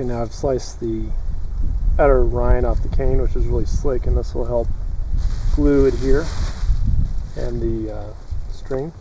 Okay, now I've sliced the outer rind off the cane, which is really slick, and this will help glue it here and the string.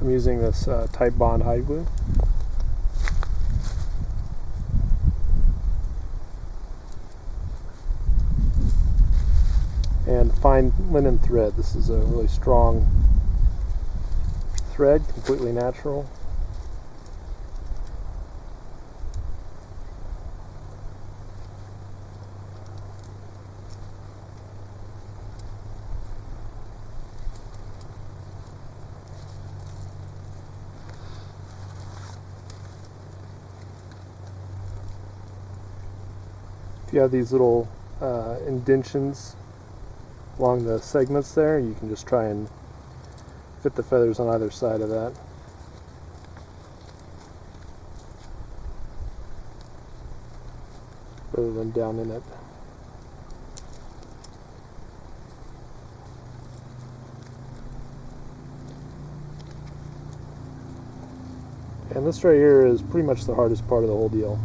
I'm using this Type Bond hide glue. And fine linen thread. This is a really strong thread, completely natural. If you have these little indentions along the segments there, you can just try and fit the feathers on either side of that. Rather than down in it. And this right here is pretty much the hardest part of the whole deal.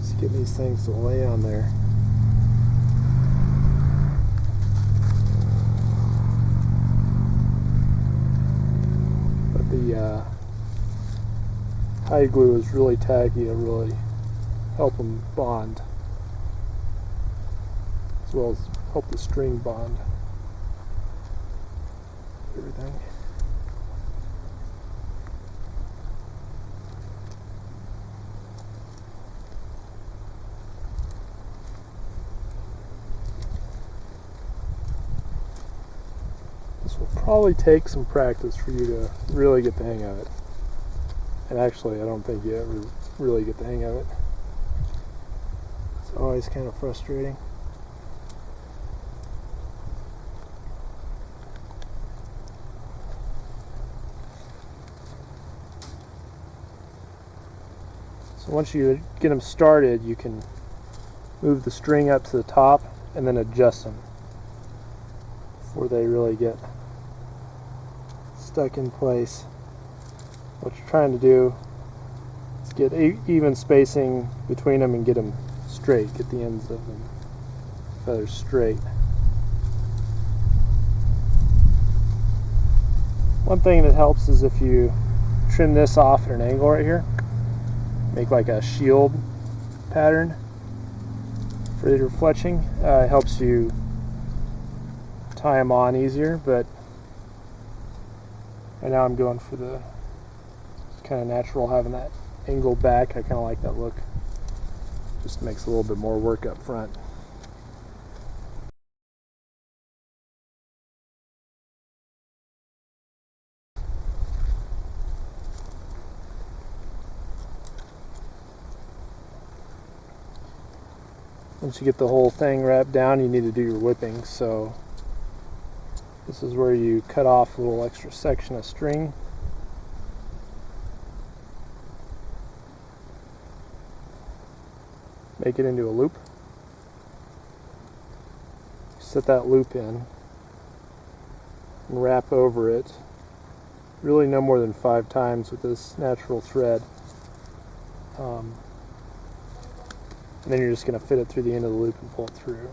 Just get these things to lay on there. But the hide glue is really tacky to really help them bond, as well as help the string bond. Everything. This will probably take some practice for you to really get the hang of it. And actually, I don't think you ever really get the hang of it. It's always kind of frustrating. So once you get them started, you can move the string up to the top and then adjust them before they really get stuck in place. What you're trying to do is get even spacing between them and get them straight, get the ends of the feathers straight. One thing that helps is if you trim this off at an angle right here, make like a shield pattern for your fletching. It helps you tie them on easier, but right now I'm going for the kind of natural, having that angle back. I kind of like that look. Just makes a little bit more work up front. Once you get the whole thing wrapped down, you need to do your whipping. So this is where you cut off a little extra section of string. Make it into a loop. Set that loop in and wrap over it. Really no more than 5 times with this natural thread. And then you're just going to fit it through the end of the loop and pull it through.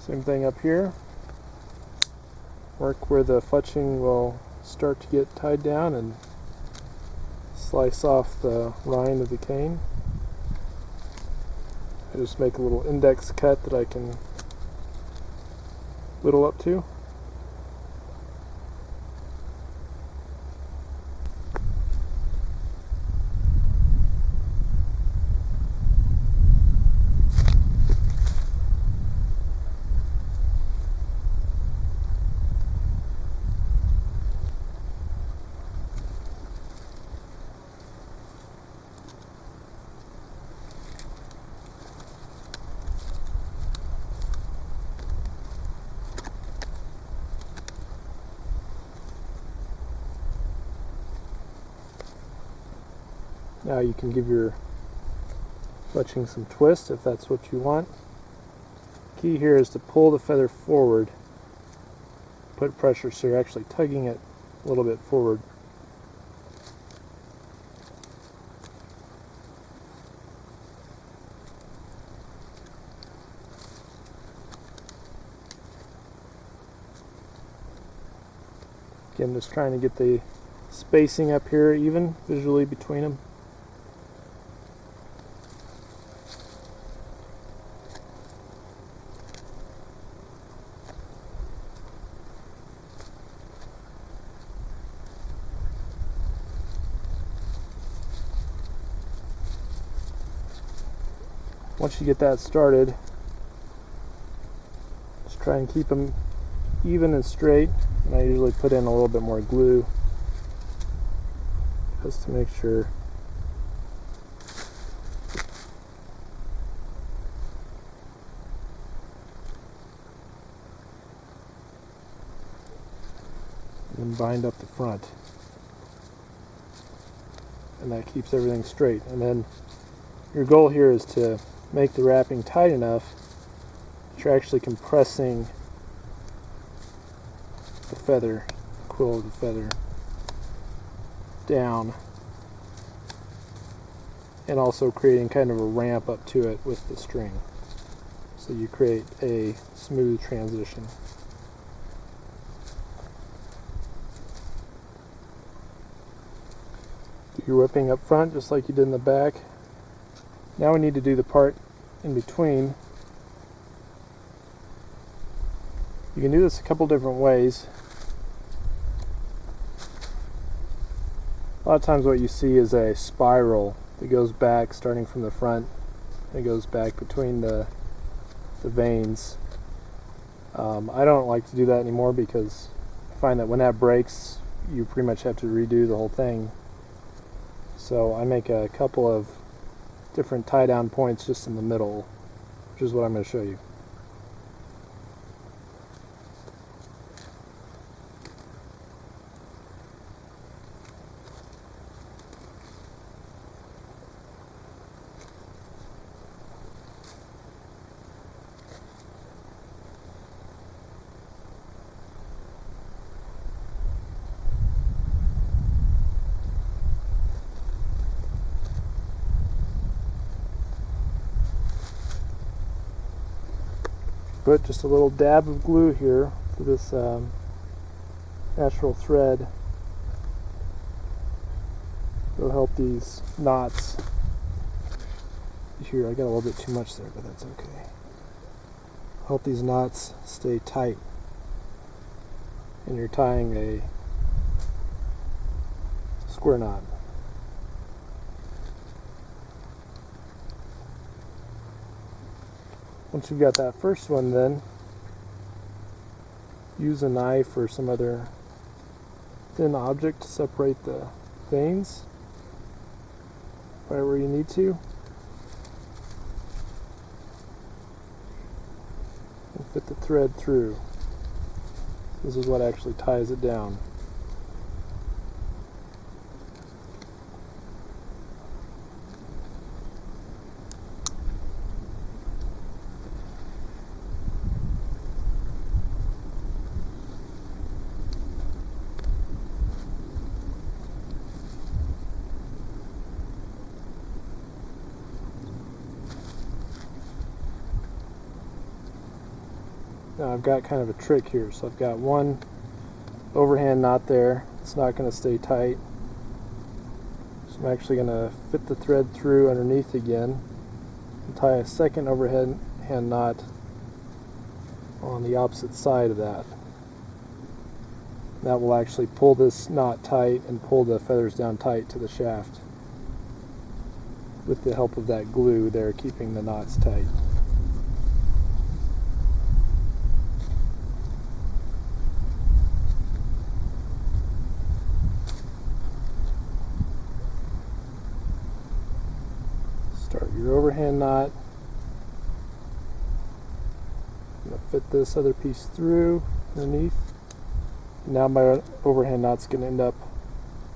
Same thing up here. Work where the fletching will start to get tied down and slice off the rind of the cane. I just make a little index cut that I can whittle up to. Now you can give your fletching some twist if that's what you want. Key here is to pull the feather forward, put pressure so you're actually tugging it a little bit forward. Again, just trying to get the spacing up here even visually between them. Once you get that started, just try and keep them even and straight, and I usually put in a little bit more glue just to make sure. And bind up the front, and that keeps everything straight. And then your goal here is to make the wrapping tight enough that you're actually compressing the feather, the quill of the feather, down, and also creating kind of a ramp up to it with the string, so you create a smooth transition. Do your whipping up front just like you did in the back. Now we need to do the part in between. You can do this a couple different ways. A lot of times what you see is a spiral that goes back starting from the front. It goes back between the vanes. I don't like to do that anymore because I find that when that breaks, you pretty much have to redo the whole thing. So I make a couple of different tie down points just in the middle, which is what I'm going to show you. Put just a little dab of glue here for this natural thread. It'll help these knots. Here, I got a little bit too much there, but that's okay. Help these knots stay tight. And you're tying a square knot. Once you've got that first one, then use a knife or some other thin object to separate the vanes right where you need to, and fit the thread through. This is what actually ties it down. Now I've got kind of a trick here, so I've got one overhand knot there, it's not going to stay tight. So I'm actually going to fit the thread through underneath again and tie a second overhead hand knot on the opposite side of that. That will actually pull this knot tight and pull the feathers down tight to the shaft with the help of that glue there keeping the knots tight. Start your overhand knot. I'm going to fit this other piece through underneath. Now my overhand knot's going to end up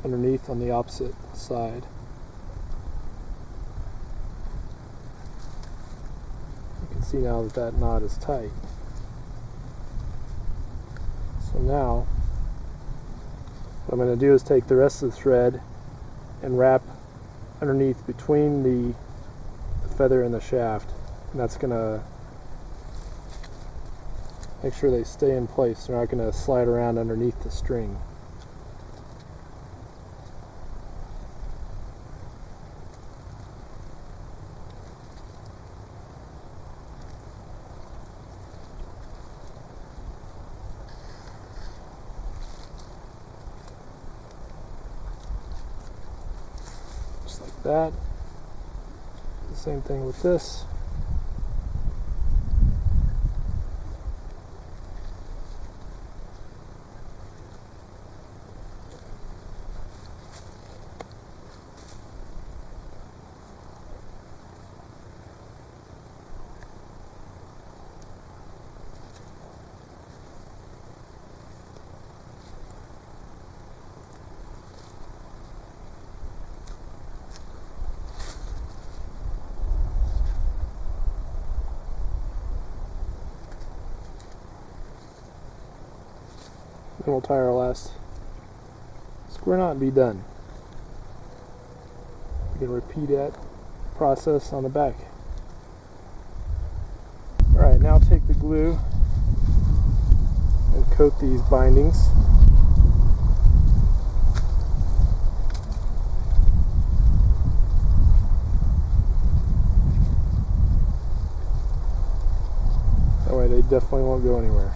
underneath on the opposite side. You can see now that that knot is tight. So now what I'm going to do is take the rest of the thread and wrap underneath between the feather and the shaft, and that's going to make sure they stay in place. They're not going to slide around underneath the string. Just like that. The same thing with this. And we'll tie our last square knot and be done. We can repeat that process on the back. Alright, now take the glue and coat these bindings. That way they definitely won't go anywhere.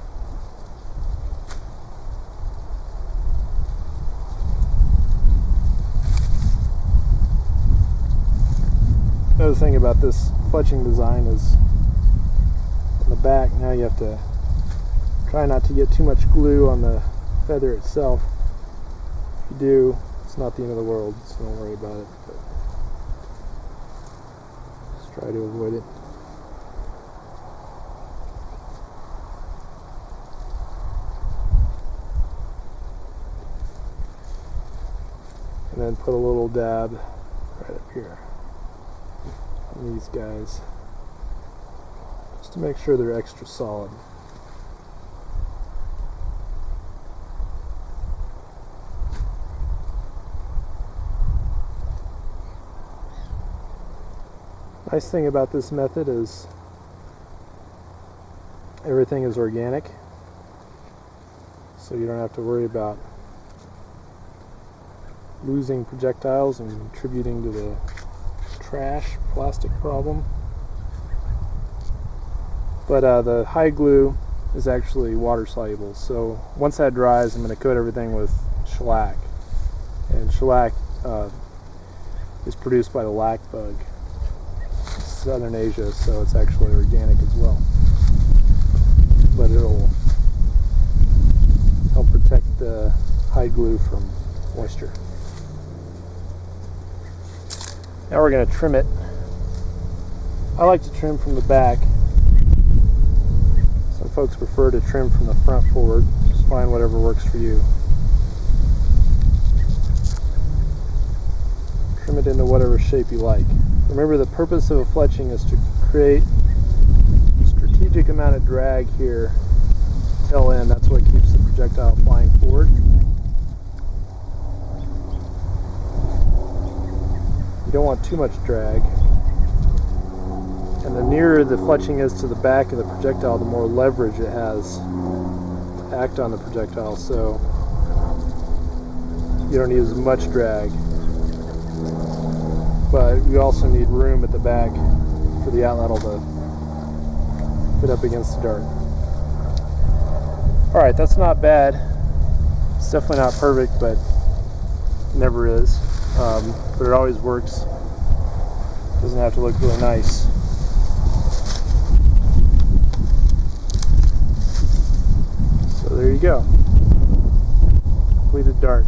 Another thing about this fletching design is on the back, now you have to try not to get too much glue on the feather itself. If you do, it's not the end of the world, so don't worry about it. But just try to avoid it. And then put a little dab right up here. These guys, just to make sure they're extra solid. Nice thing about this method is everything is organic, so you don't have to worry about losing projectiles and contributing to the trash plastic problem. But the high glue is actually water soluble, so once that dries I'm going to coat everything with shellac, and shellac is produced by the lac bug in Southern Asia, so it's actually organic as well, but it'll help protect the high glue from moisture. Now we're going to trim it. I like to trim from the back. Some folks prefer to trim from the front forward. Just find whatever works for you. Trim it into whatever shape you like. Remember, the purpose of a fletching is to create a strategic amount of drag here tail end. That's what keeps the projectile flying forward. You don't want too much drag, and the nearer the fletching is to the back of the projectile, the more leverage it has to act on the projectile. So you don't need as much drag. But we also need room at the back for the atlatl to fit up against the dart. Alright, that's not bad. It's definitely not perfect, but it never is. But it always works. Doesn't have to look really nice. So there you go. Completed dart.